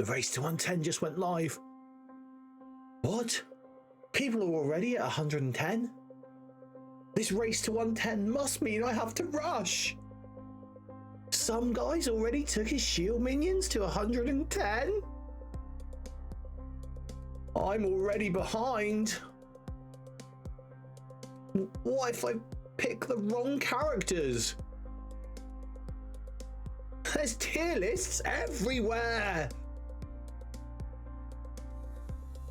The race to 110 just went live. What? People are already at 110? This race to 110 must mean I have to rush. Some guys already took his shield minions to 110? I'm already behind. What if I pick the wrong characters? There's tier lists everywhere.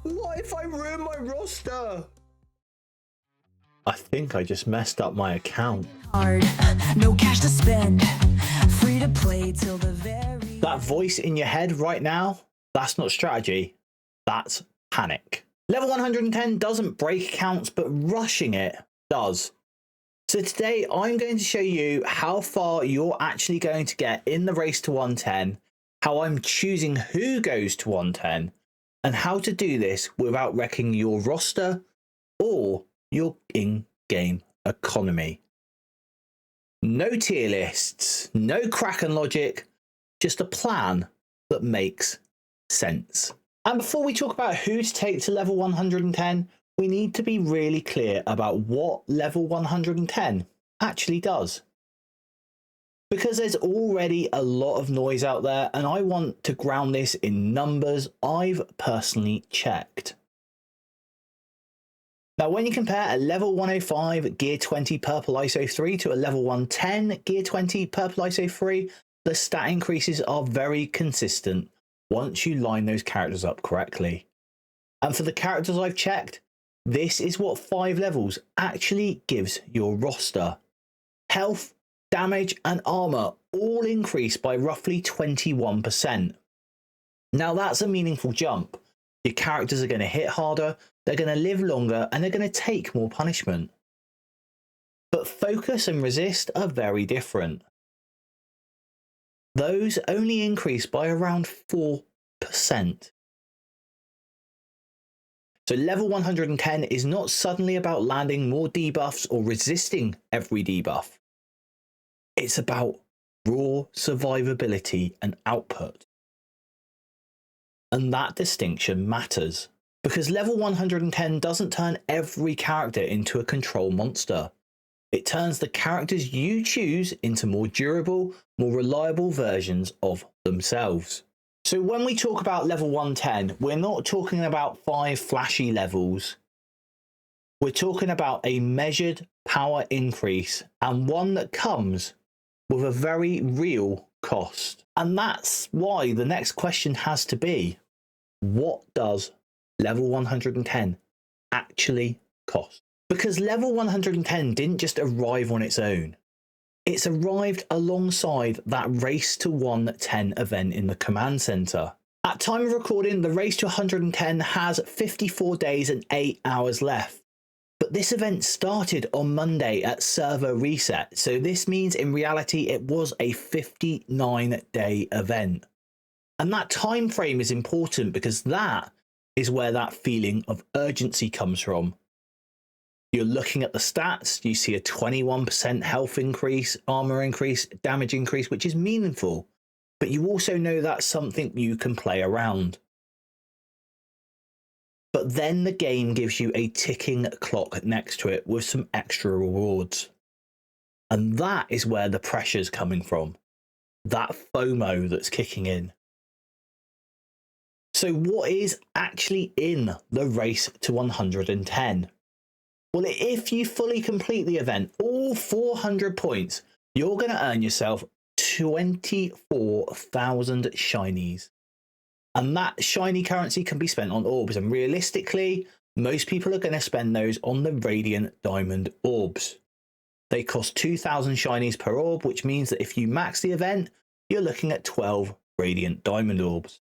What if I ruin my roster? I think I just messed up my account. Hard, no cash to spend, free to play till the very. That voice in your head right now, that's not strategy, that's panic. Level 110 doesn't break accounts, but rushing it does. So today I'm going to show you how far you're actually going to get in the race to 110, how I'm choosing who goes to 110, and how to do this without wrecking your roster or your in-game economy. No tier lists, no Kraken logic, just a plan that makes sense. And before we talk about who to take to level 110, we need to be really clear about what level 110 actually does. Because there's already a lot of noise out there, and I want to ground this in numbers I've personally checked. Now, when you compare a level 105 Gear 20 Purple ISO 3 to a level 110 Gear 20 Purple ISO 3, the stat increases are very consistent once you line those characters up correctly. And for the characters I've checked, this is what 5 levels actually gives your roster. Health, damage and armor all increase by roughly 21%. Now that's a meaningful jump. Your characters are going to hit harder, they're going to live longer, and they're going to take more punishment. But focus and resist are very different. Those only increase by around 4%. So level 110 is not suddenly about landing more debuffs or resisting every debuff. It's about raw survivability and output. And that distinction matters, because level 110 doesn't turn every character into a control monster. It turns the characters you choose into more durable, more reliable versions of themselves. So when we talk about level 110, we're not talking about 5 flashy levels. We're talking about a measured power increase, and one that comes with a very real cost. And that's why the next question has to be, what does level 110 actually cost? Because level 110 didn't just arrive on its own. It's arrived alongside that race to 110 event in the command center. At time of recording, the race to 110 has 54 days and 8 hours left. But this event started on Monday at server reset, so this means in reality it was a 59-day event. And that time frame is important because that is where that feeling of urgency comes from. You're looking at the stats, you see a 21% health increase, armor increase, damage increase, which is meaningful, but you also know that's something you can play around. But then the game gives you a ticking clock next to it with some extra rewards. And that is where the pressure's coming from. That FOMO that's kicking in. So what is actually in the race to 110? Well, if you fully complete the event, all 400 points, you're going to earn yourself 24,000 shinies. And that shiny currency can be spent on orbs. And realistically, most people are going to spend those on the Radiant Diamond orbs. They cost 2,000 shinies per orb, which means that if you max the event, you're looking at 12 Radiant Diamond orbs.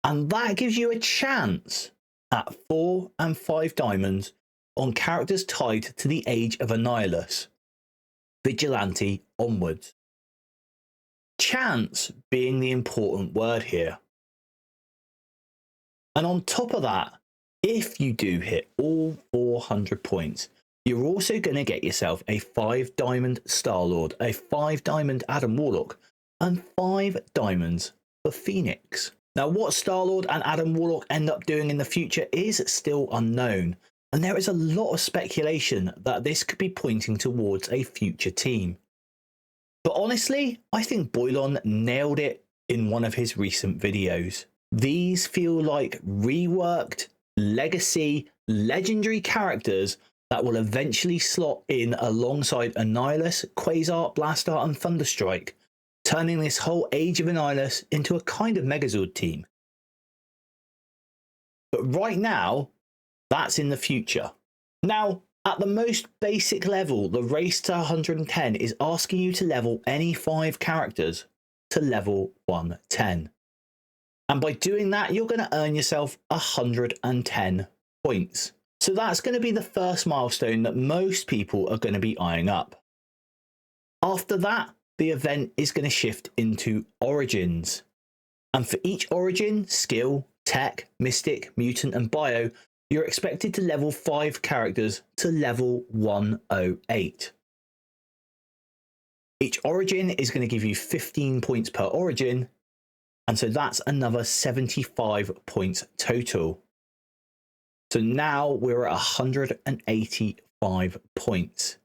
And that gives you a chance at 4 and 5 diamonds on characters tied to the Age of Annihilus, Vigilante onwards. Chance being the important word here. And on top of that, if you do hit all 400 points, you're also going to get yourself a 5 diamond Star-Lord, a 5 diamond Adam Warlock, and 5 diamonds for Phoenix. Now, what Star-Lord and Adam Warlock end up doing in the future is still unknown, and there is a lot of speculation that this could be pointing towards a future team. But honestly, I think Boylon nailed it in one of his recent videos. These feel like reworked, legacy, legendary characters that will eventually slot in alongside Annihilus, Quasar, Blaster, and Thunderstrike, turning this whole Age of Annihilus into a kind of Megazord team. But right now, that's in the future. Now, at the most basic level, the race to 110 is asking you to level any 5 characters to level 110. And by doing that, you're going to earn yourself 110 points. So that's going to be the first milestone that most people are going to be eyeing up. After that, the event is going to shift into Origins. And for each Origin, skill, tech, mystic, mutant, and bio, you're expected to level 5 characters to level 108. Each Origin is going to give you 15 points per Origin, and so that's another 75 points total. So now we're at 185 points.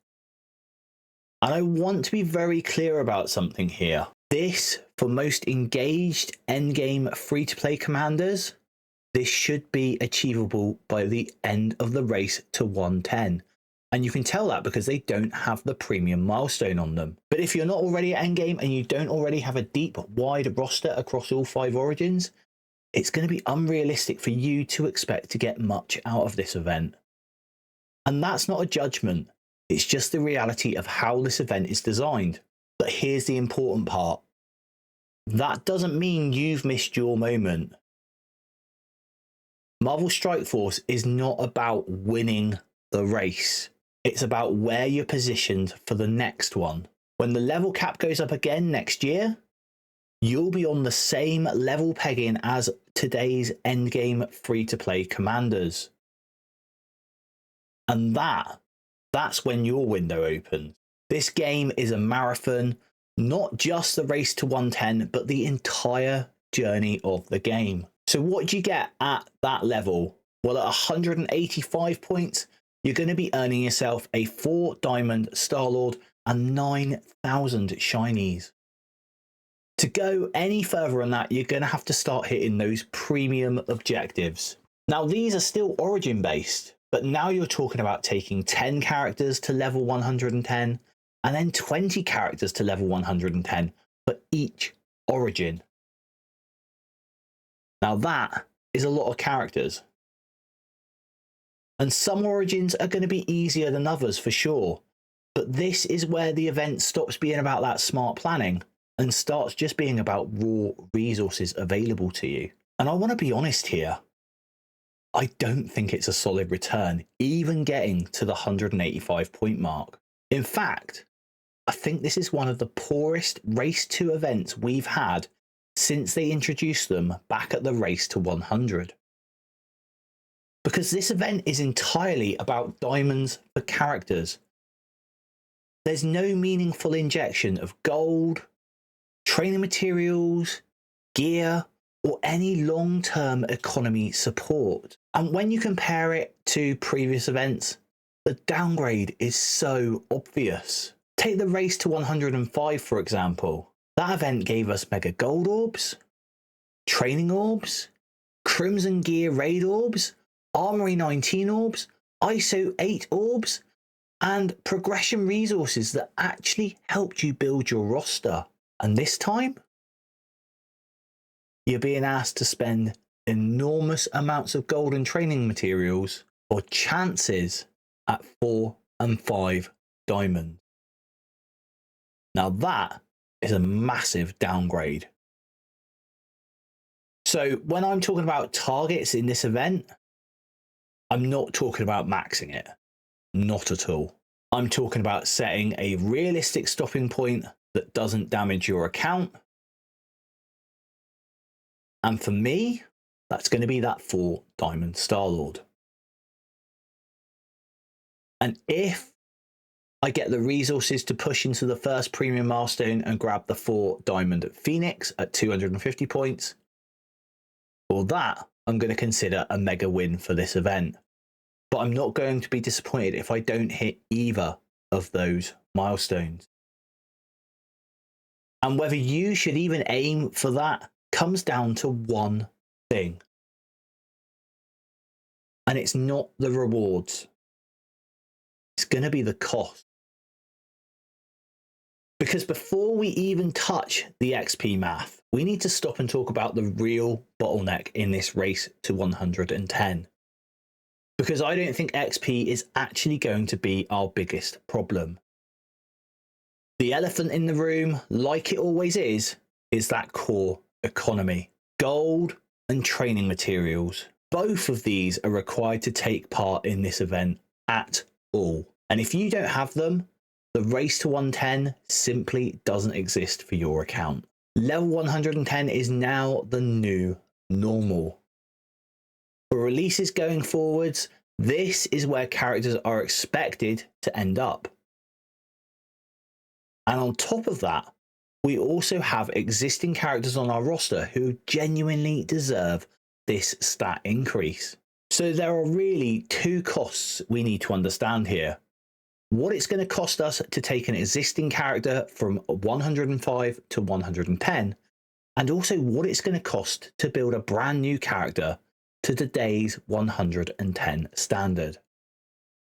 And I want to be very clear about something here. This, for most engaged endgame free-to-play commanders, this should be achievable by the end of the race to 110. And you can tell that because they don't have the premium milestone on them. But if you're not already at endgame and you don't already have a deep, wide roster across all 5 Origins, it's going to be unrealistic for you to expect to get much out of this event. And that's not a judgment. It's just the reality of how this event is designed. But here's the important part. That doesn't mean you've missed your moment. Marvel Strike Force is not about winning the race. It's about where you're positioned for the next one. When the level cap goes up again next year, you'll be on the same level pegging as today's endgame free-to-play commanders. And that's when your window opens. This game is a marathon, not just the race to 110, but the entire journey of the game. So what do you get at that level? Well, at 185 points, you're going to be earning yourself a 4 Diamond Star-Lord and 9,000 shinies. To go any further on that, you're going to have to start hitting those premium objectives. Now, these are still Origin based, but now you're talking about taking 10 characters to level 110 and then 20 characters to level 110 for each Origin. Now that is a lot of characters. And some Origins are going to be easier than others for sure, but this is where the event stops being about that smart planning and starts just being about raw resources available to you. And I want to be honest here, I don't think it's a solid return, even getting to the 185 point mark. In fact, I think this is one of the poorest Race 2 events we've had since they introduced them back at the Race to 100. Because this event is entirely about diamonds for characters. There's no meaningful injection of gold, training materials, gear, or any long-term economy support. And when you compare it to previous events, the downgrade is so obvious. Take the Race to 105, for example. That event gave us Mega Gold Orbs, Training Orbs, Crimson Gear Raid Orbs, Armory 19 Orbs, ISO 8 Orbs, and progression resources that actually helped you build your roster. And this time, you're being asked to spend enormous amounts of gold and training materials for chances at 4 and 5 diamonds. Now that is a massive downgrade. So when I'm talking about targets in this event, I'm not talking about maxing it. Not at all. I'm talking about setting a realistic stopping point that doesn't damage your account. And for me, that's going to be that 4 Diamond Star-Lord. And if I get the resources to push into the first premium milestone and grab the 4 diamond Phoenix at 250 points. For that, I'm going to consider a mega win for this event. But I'm not going to be disappointed if I don't hit either of those milestones. And whether you should even aim for that comes down to one thing. And it's not the rewards. It's going to be the cost. Because before we even touch the XP math, we need to stop and talk about the real bottleneck in this race to 110. Because I don't think XP is actually going to be our biggest problem. The elephant in the room, like it always is that core economy. Gold and training materials. Both of these are required to take part in this event at all. And if you don't have them, the race to 110 simply doesn't exist for your account. Level 110 is now the new normal. For releases going forwards, this is where characters are expected to end up. And on top of that, we also have existing characters on our roster who genuinely deserve this stat increase. So there are really 2 costs we need to understand here. What it's going to cost us to take an existing character from 105 to 110, and also what it's going to cost to build a brand new character to today's 110 standard.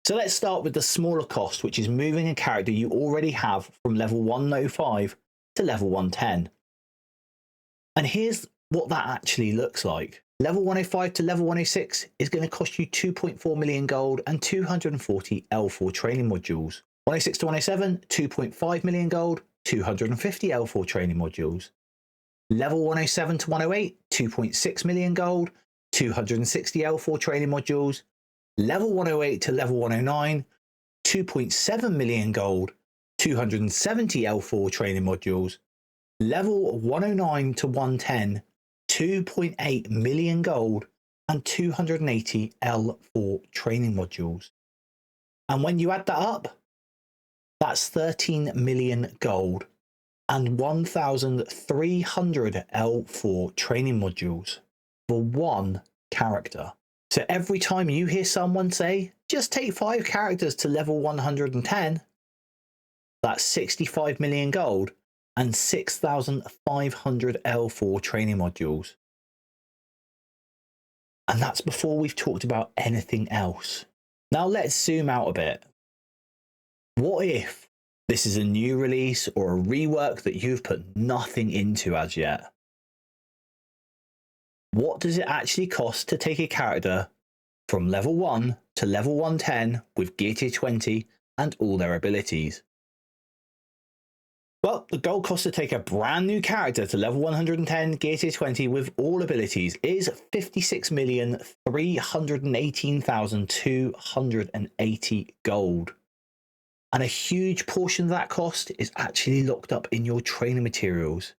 So let's start with the smaller cost, which is moving a character you already have from level 105 to level 110. And here's what that actually looks like. Level 105 to level 106 is going to cost you 2.4 million gold and 240 L4 training modules. 106 to 107, 2.5 million gold, 250 L4 training modules. Level 107 to 108, 2.6 million gold, 260 L4 training modules. Level 108 to level 109, 2.7 million gold, 270 L4 training modules. Level 109 to 110, 2.8 million gold and 280 L4 training modules. And when you add that up, that's 13 million gold and 1,300 L4 training modules for one character. So every time you hear someone say, just take 5 characters to level 110, that's 65 million gold and 6,500 L4 training modules. And that's before we've talked about anything else. Now let's zoom out a bit. What if this is a new release or a rework that you've put nothing into as yet? What does it actually cost to take a character from level 1 to level 110 with gear tier 20 and all their abilities? Well, the gold cost to take a brand new character to level 110 gear tier 20 with all abilities is 56,318,280 gold. And a huge portion of that cost is actually locked up in your training materials.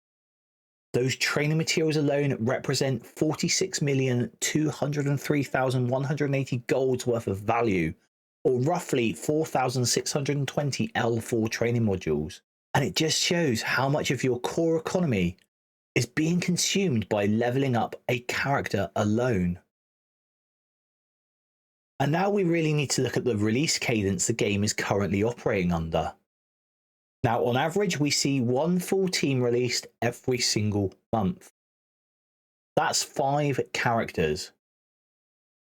Those training materials alone represent 46,203,180 golds worth of value, or roughly 4,620 L4 training modules. And it just shows how much of your core economy is being consumed by leveling up a character alone. And now we really need to look at the release cadence the game is currently operating under. Now, on average, we see 1 full team released every single month. That's 5 characters.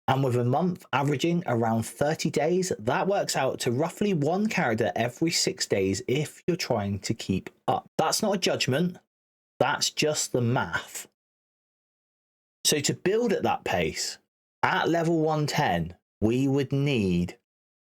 And with a month averaging around 30 days, that works out to roughly 1 character every 6 days if you're trying to keep up. That's not a judgment, that's just the math. So to build at that pace, at level 110, we would need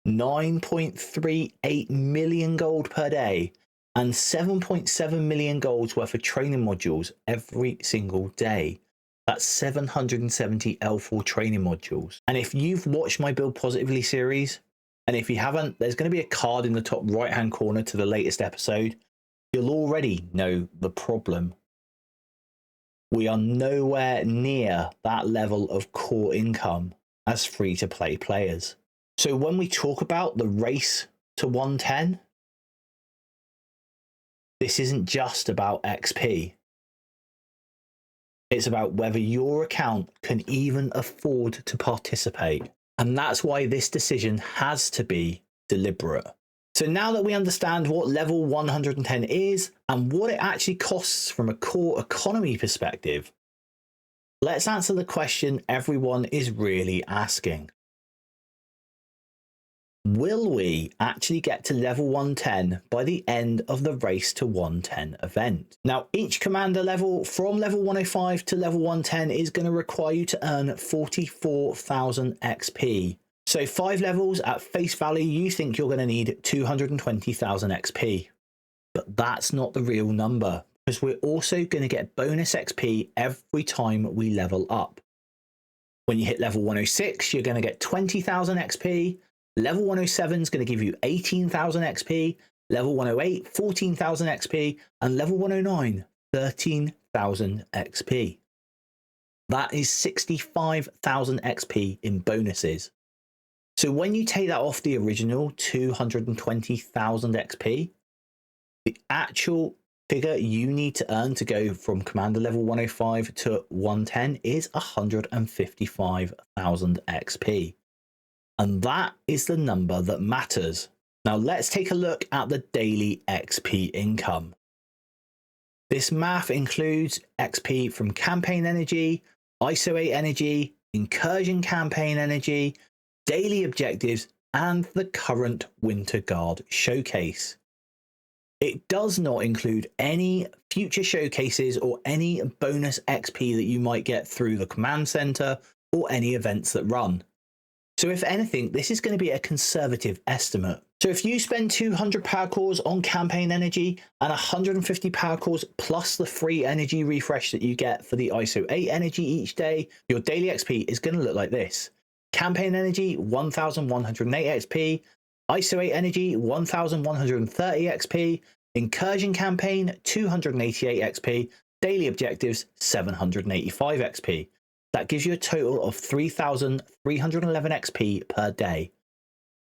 9.38 million gold per day and 7.7 million golds worth of training modules every single day. That's 770 L4 training modules. And if you've watched my Build Positively series, and if you haven't, there's going to be a card in the top right hand corner to the latest episode. You'll already know the problem. We are nowhere near that level of core income as free-to-play players. So when we talk about the race to 110, this isn't just about XP. It's about whether your account can even afford to participate. And that's why this decision has to be deliberate. So now that we understand what level 110 is and what it actually costs from a core economy perspective, let's answer the question everyone is really asking. Will we actually get to level 110 by the end of the Race to 110 event? Now, each commander level from level 105 to level 110 is going to require you to earn 44,000 XP. So 5 levels at face value, you think you're going to need 220,000 XP. But that's not the real number, because we're also going to get bonus XP every time we level up. When you hit level 106, you're going to get 20,000 XP. Level 107 is going to give you 18,000 XP, level 108, 14,000 XP, and level 109, 13,000 XP. That is 65,000 XP in bonuses. So when you take that off the original 220,000 XP, the actual figure you need to earn to go from commander level 105 to 110 is 155,000 XP. And that is the number that matters. Now let's take a look at the daily XP income. This math includes XP from campaign energy, ISO 8 energy, incursion campaign energy, daily objectives, and the current Winter Guard showcase. It does not include any future showcases or any bonus XP that you might get through the command center or any events that run. So if anything, this is going to be a conservative estimate. So if you spend 200 power cores on campaign energy and 150 power cores plus the free energy refresh that you get for the ISO 8 energy each day, your daily XP is going to look like this. Campaign energy, 1,108 XP. ISO 8 energy, 1,130 XP. Incursion campaign, 288 XP. Daily objectives, 785 XP. That gives you a total of 3,311 XP per day.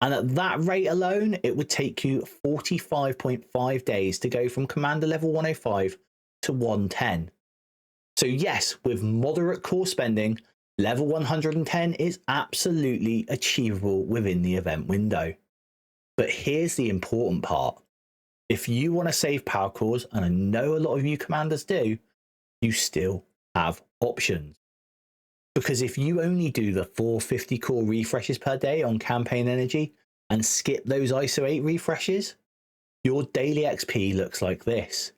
And at that rate alone, it would take you 45.5 days to go from commander level 105 to 110. So yes, with moderate core spending, level 110 is absolutely achievable within the event window. But here's the important part. If you want to save power cores, and I know a lot of you commanders do, you still have options. Because if you only do the 450 core refreshes per day on campaign energy and skip those ISO 8 refreshes, your daily XP looks like this.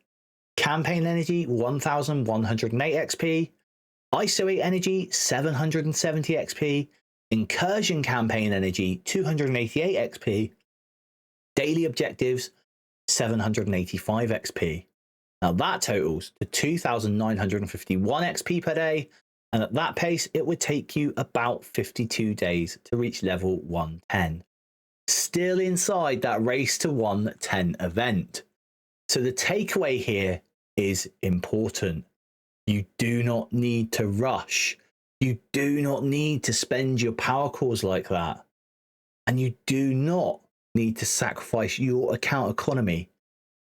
Campaign energy, 1,108 XP. ISO 8 energy, 770 XP. Incursion campaign energy, 288 XP. Daily objectives, 785 XP. Now that totals to 2,951 XP per day. And at that pace, it would take you about 52 days to reach level 110. Still inside that Race to 110 event. So the takeaway here is important. You do not need to rush. You do not need to spend your power cores like that. And you do not need to sacrifice your account economy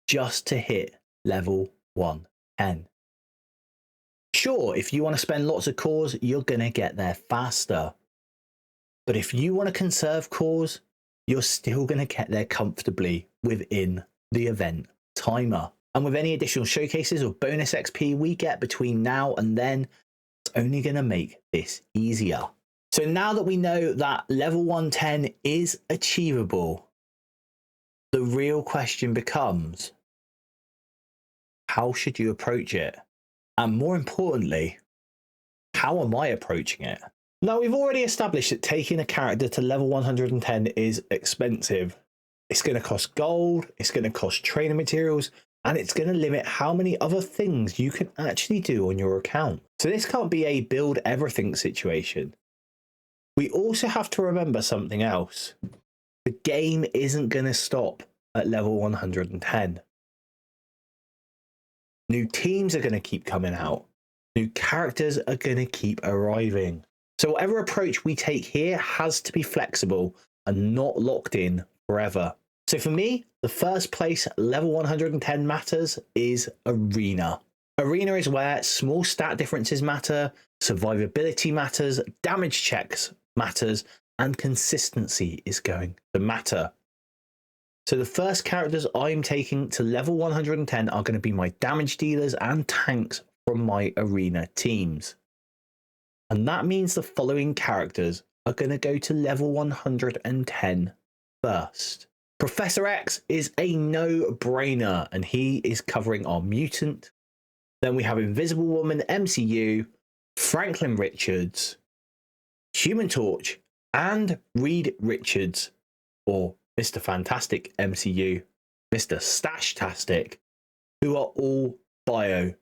just to hit level 110. Sure, if you want to spend lots of cores, you're going to get there faster. But if you want to conserve cores, you're still going to get there comfortably within the event timer. And with any additional showcases or bonus XP we get between now and then, it's only going to make this easier. So now that we know that level 110 is achievable, the real question becomes, how should you approach it? And more importantly, how am I approaching it? Now, we've already established that taking a character to level 110 is expensive. It's going to cost gold, it's going to cost trainer materials, and it's going to limit how many other things you can actually do on your account. So this can't be a build everything situation. We also have to remember something else. The game isn't going to stop at level 110. New teams are going to keep coming out. New characters are going to keep arriving. So whatever approach we take here has to be flexible and not locked in forever. So for me, the first place level 110 matters is Arena. Arena is where small stat differences matter, survivability matters, damage checks matters, and consistency is going to matter. So the first characters I'm taking to level 110 are going to be my damage dealers and tanks from my Arena teams. And that means the following characters are going to go to level 110 first. Professor X is a no-brainer, and he is covering our mutant. Then we have Invisible Woman MCU, Franklin Richards, Human Torch, and Reed Richards, or Mr. Fantastic MCU, Mr. Stashtastic, who are all bio.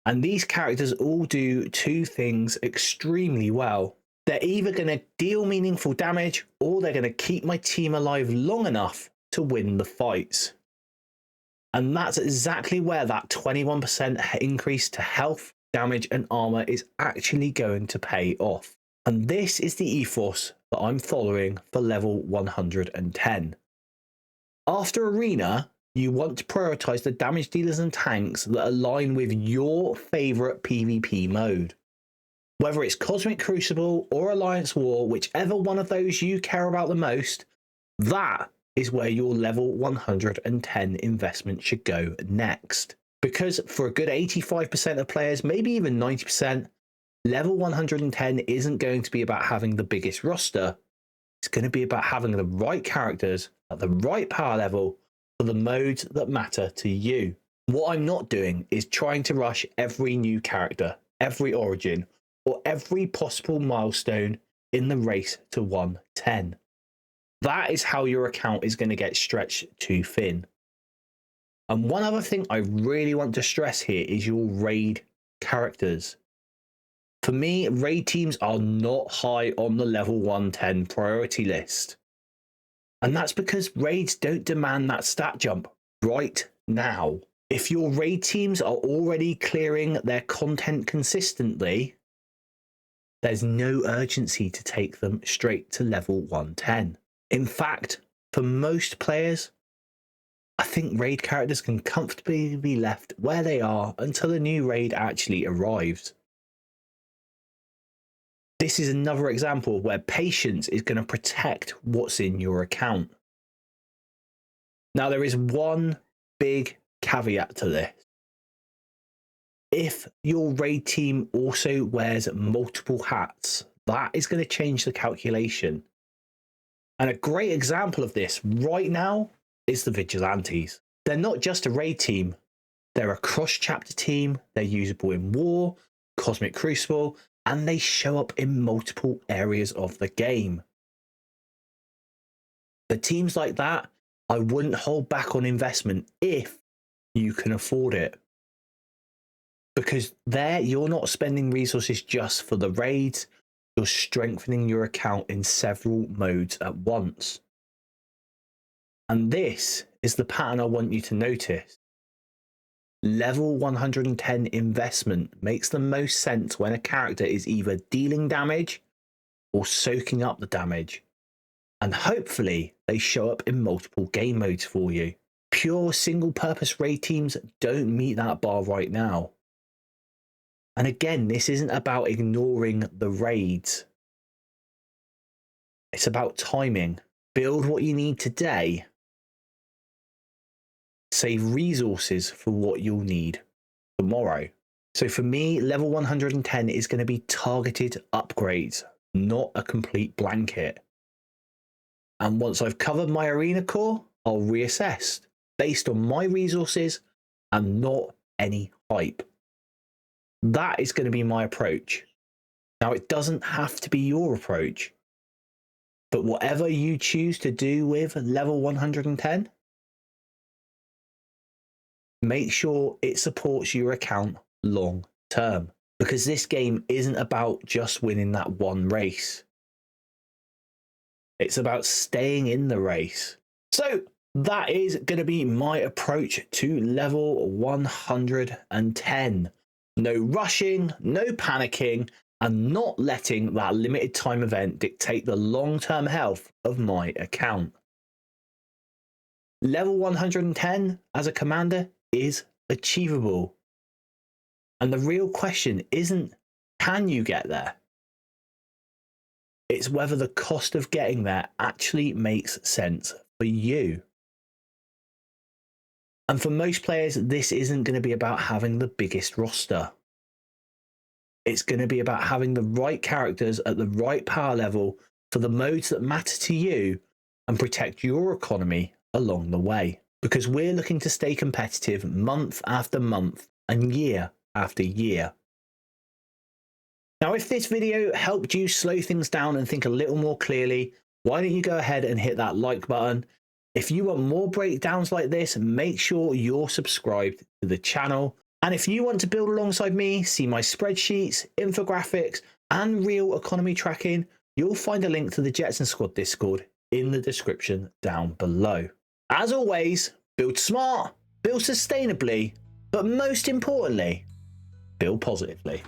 And these characters all do two things extremely well. They're either going to deal meaningful damage, or they're going to keep my team alive long enough to win the fights. And that's exactly where that 21% increase to health, damage, and armor is actually going to pay off. And this is the ethos that I'm following for level 110. After Arena, you want to prioritize the damage dealers and tanks that align with your favorite PvP mode. Whether it's Cosmic Crucible or Alliance War, whichever one of those you care about the most, that is where your level 110 investment should go next. Because for a good 85% of players, maybe even 90%, level 110 isn't going to be about having the biggest roster. It's going to be about having the right characters at the right power level for the modes that matter to you. What I'm not doing is trying to rush every new character, every origin, or every possible milestone in the race to 110. That is how your account is going to get stretched too thin. And one other thing I really want to stress here is your raid characters. For me, raid teams are not high on the level 110 priority list. And that's because raids don't demand that stat jump right now. If your raid teams are already clearing their content consistently, there's no urgency to take them straight to level 110. In fact, for most players, I think raid characters can comfortably be left where they are until a new raid actually arrives. This is another example where patience is going to protect what's in your account. Now, there is one big caveat to this. If your raid team also wears multiple hats, that is going to change the calculation. And a great example of this right now is the Vigilantes. They're not just a raid team, they're a cross-chapter team, they're usable in War, Cosmic Crucible, and they show up in multiple areas of the game. For teams like that, I wouldn't hold back on investment if you can afford it. Because there, you're not spending resources just for the raids, you're strengthening your account in several modes at once. And this is the pattern I want you to notice. Level 110 investment makes the most sense when a character is either dealing damage or soaking up the damage. And hopefully they show up in multiple game modes for you. Pure single purpose raid teams don't meet that bar right now. And again, this isn't about ignoring the raids. It's about timing. Build what you need today. Save resources for what you'll need tomorrow. So for me, level 110 is going to be targeted upgrades, not a complete blanket. And once I've covered my arena core, I'll reassess based on my resources and not any hype. That is going to be my approach. Now, it doesn't have to be your approach, but whatever you choose to do with level 110, make sure it supports your account long term, because this game isn't about just winning that one race. It's about staying in the race. So that is going to be my approach to level 110. No rushing, no panicking, and not letting that limited time event dictate the long-term health of my account. Level 110 as a commander is achievable. And the real question isn't, can you get there? It's whether the cost of getting there actually makes sense for you. And for most players, this isn't going to be about having the biggest roster. It's going to be about having the right characters at the right power level for the modes that matter to you and protect your economy along the way. Because we're looking to stay competitive month after month and year after year. Now, if this video helped you slow things down and think a little more clearly, why don't you go ahead and hit that like button? If you want more breakdowns like this, make sure you're subscribed to the channel. And if you want to build alongside me, see my spreadsheets, infographics, and real economy tracking, you'll find a link to the Jetson Squad Discord in the description down below. As always, build smart, build sustainably, but most importantly, build positively.